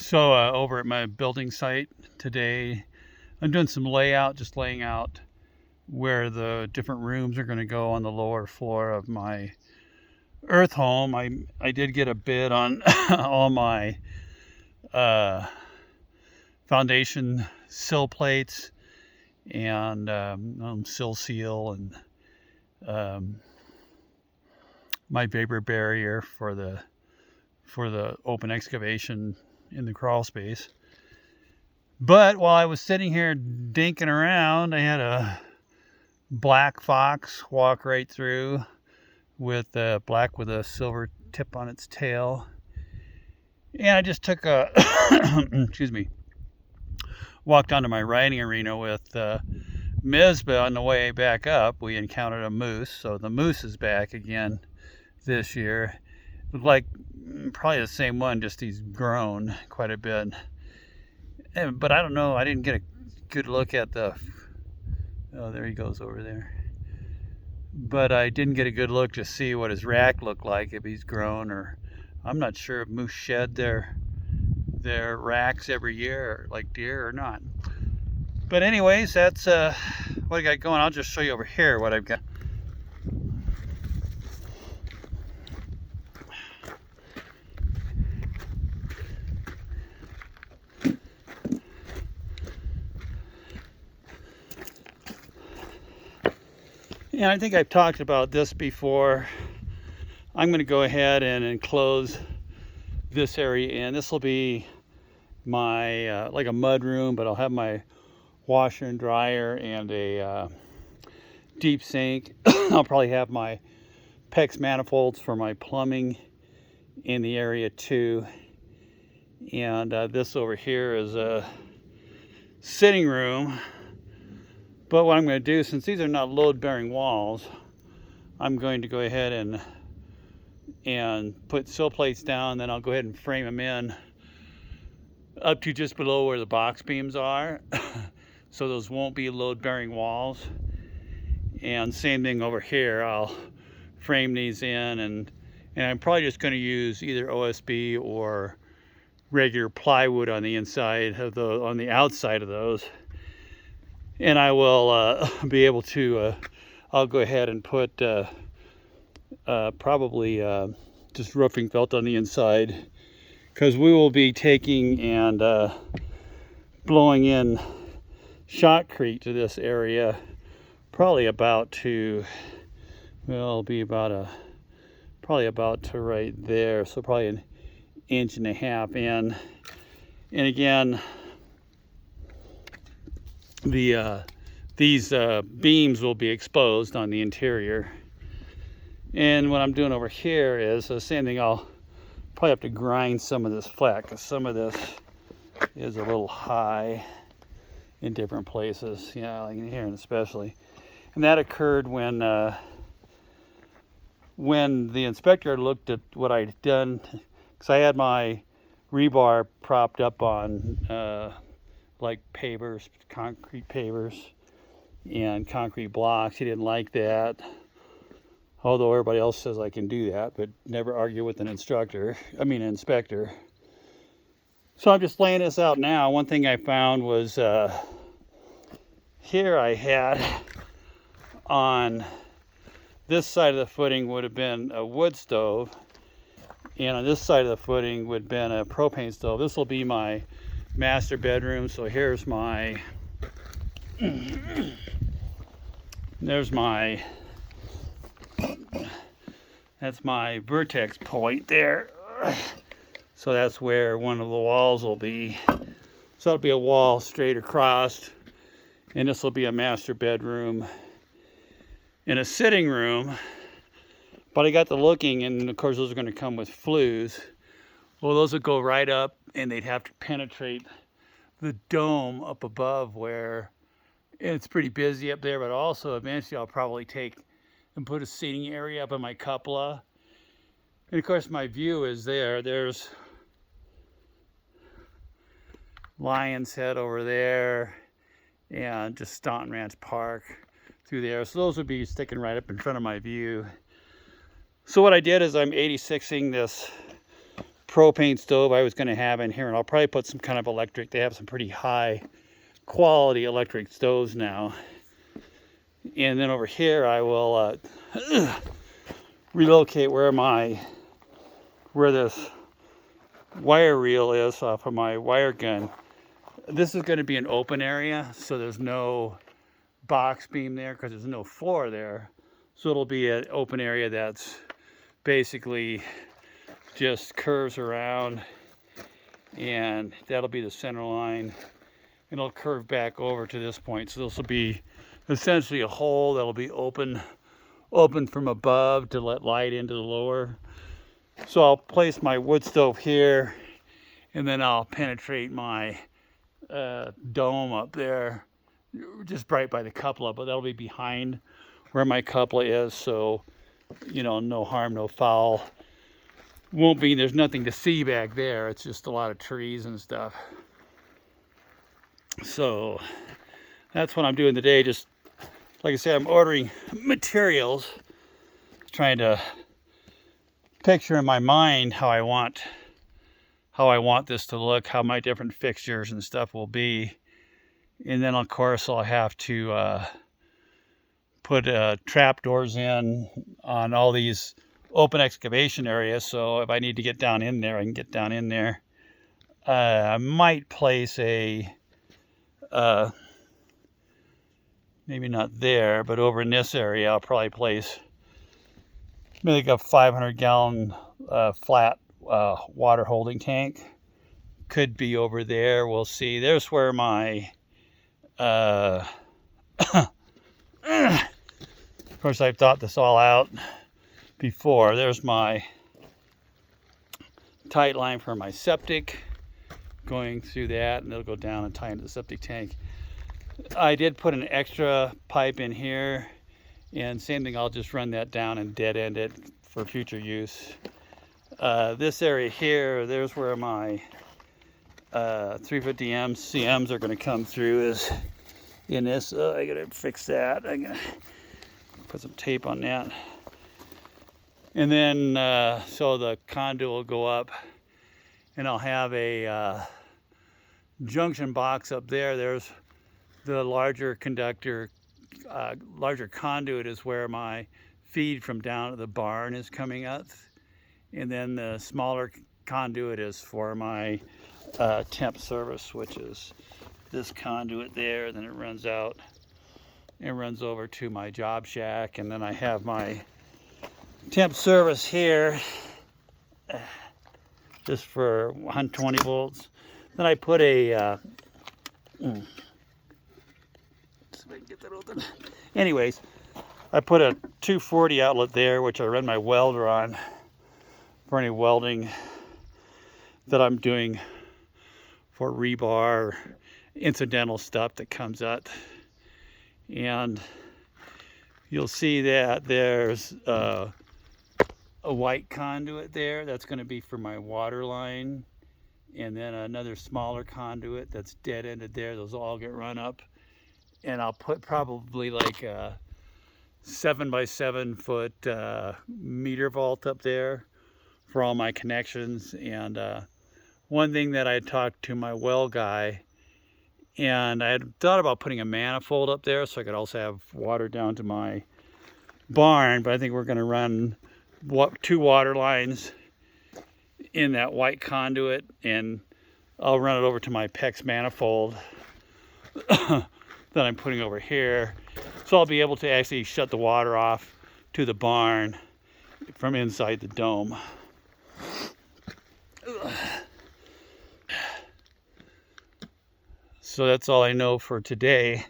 So over at my building site today, I'm doing some layout, just laying out where the different rooms are going to go on the lower floor of my earth home. I did get a bid on all my uh, foundation sill plates and sill seal and um, my vapor barrier for the open excavation in the crawl space. But while I was sitting here dinking around, I had a black fox walk right through with black with a silver tip on its tail. And I just took a excuse me, walked onto my riding arena with Mizpah. On the way back up, we encountered a moose. So the moose is back again this year. Looked like probably the same one, just he's grown quite a bit. But I don't know, I didn't get a good look at the, oh, there he goes over there. But I didn't get a good look to see what his rack looked like, if he's grown, or I'm not sure if moose shed their racks every year like deer or not. But anyways, that's what I got going. I'll just show you over here what I've got. And I think I've talked about this before. I'm going to go ahead and enclose this area in. This will be my like a mud room, but I'll have my washer and dryer and a deep sink. I'll probably have my PEX manifolds for my plumbing in the area too. And this over here is a sitting room. But what I'm going to do, since these are not load-bearing walls, I'm going to go ahead and put sill plates down. Then I'll go ahead and frame them in up to just below where the box beams are. So those won't be load-bearing walls. And same thing over here. I'll frame these in, and I'm probably just going to use either OSB or regular plywood on the inside of on the outside of those. And I will be able to, I'll go ahead and put probably just roofing felt on the inside, because we will be taking and blowing in shotcrete to this area, probably about to, well, it'll be about probably about to right there, so probably an inch and a half in. And again, these beams will be exposed on the interior. And what I'm doing over here is the same thing. I'll probably have to grind some of this flat, because some of this is a little high in different places, yeah, like in here especially. And that occurred when the inspector looked at what I'd done, because I had my rebar propped up on like pavers, concrete pavers and concrete blocks. He didn't like that, although everybody else says I can do that, but never argue with an inspector. So I'm just laying this out now. One thing I found was here I had on this side of the footing would have been a wood stove, and on this side of the footing would have been a propane stove. This will be my master bedroom. So here's my that's my vertex point there. So that's where one of the walls will be. So it'll be a wall straight across, and this will be a master bedroom and a sitting room. But I got to looking, and of course those are going to come with flues. Well, those would go right up, and they'd have to penetrate the dome up above, where it's pretty busy up there. But also eventually I'll probably take and put a seating area up in my cupola. And of course my view is there's Lion's Head over there, and just Staunton Ranch Park through there. So those would be sticking right up in front of my view. So what I did is I'm 86ing this propane stove I was going to have in here, and I'll probably put some kind of electric. They have some pretty high quality electric stoves now. And then over here I will relocate where this wire reel is off of my wire gun. This is going to be an open area, so there's no box beam there because there's no floor there. So it'll be an open area that's basically just curves around, and that'll be the center line. And it'll curve back over to this point. So this will be essentially a hole that'll be open from above to let light into the lower. So I'll place my wood stove here, and then I'll penetrate my dome up there, just right by the cupola, but that'll be behind where my cupola is, so you know, no harm, no foul. Won't be, there's nothing to see back there, it's just a lot of trees and stuff. So that's what I'm doing today. Just like I said, I'm ordering materials, trying to picture in my mind how I want this to look, how my different fixtures and stuff will be. And then of course I'll have to put trap doors in on all these open excavation areas, so if I need to get down in there, I can get down in there. I might place a maybe not there, but over in this area I'll probably place maybe like a 500-gallon flat water holding tank. Could be over there, we'll see. There's where my of course I've thought this all out before. There's my tight line for my septic going through that, and it'll go down and tie into the septic tank. I did put an extra pipe in here, and same thing, I'll just run that down and dead end it for future use. This area here, there's where my 350M CMs are going to come through, is in this. I gotta fix that. I'm gonna put some tape on that. And then so the conduit will go up, and I'll have a junction box up there. There's the larger conductor, larger conduit is where my feed from down at the barn is coming up. And then the smaller conduit is for my temp service, which is this conduit there. Then it runs out and runs over to my job shack. And then I have my temp service here, just for 120 volts. Then I put a, anyways, I put a 240 outlet there, which I run my welder on for any welding that I'm doing for rebar, incidental stuff that comes out. And you'll see that there's a white conduit there. That's going to be for my water line. And then another smaller conduit that's dead ended there. Those all get run up. And I'll put probably like a 7 by 7 foot meter vault up there for all my connections. And one thing that I talked to my well guy, and I had thought about putting a manifold up there so I could also have water down to my barn, but I think we're going to run 2 water lines in that white conduit, and I'll run it over to my PEX manifold that I'm putting over here. So I'll be able to actually shut the water off to the barn from inside the dome. So that's all I know for today.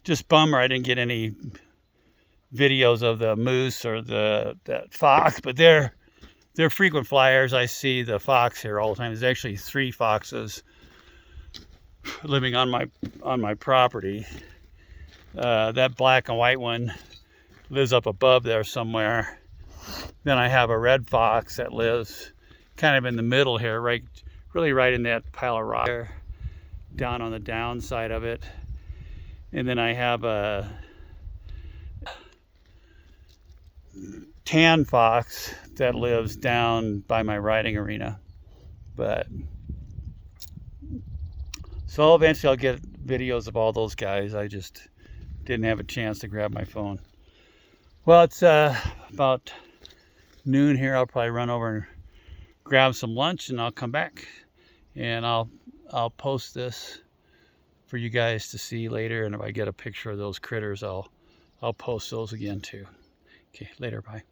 Just bummer I didn't get any videos of the moose or that fox, but they're frequent flyers. I see the fox here all the time. There's actually 3 foxes living on my property. That black and white one lives up above there somewhere. Then I have a red fox that lives kind of in the middle here, really right in that pile of rock there, down on the downside of it. And then I have a tan fox that lives down by my riding arena. But so eventually I'll get videos of all those guys. I just didn't have a chance to grab my phone. Well, it's about noon here. I'll probably run over and grab some lunch, and I'll come back, and I'll post this for you guys to see later. And if I get a picture of those critters, I'll post those again too. Okay, later, bye.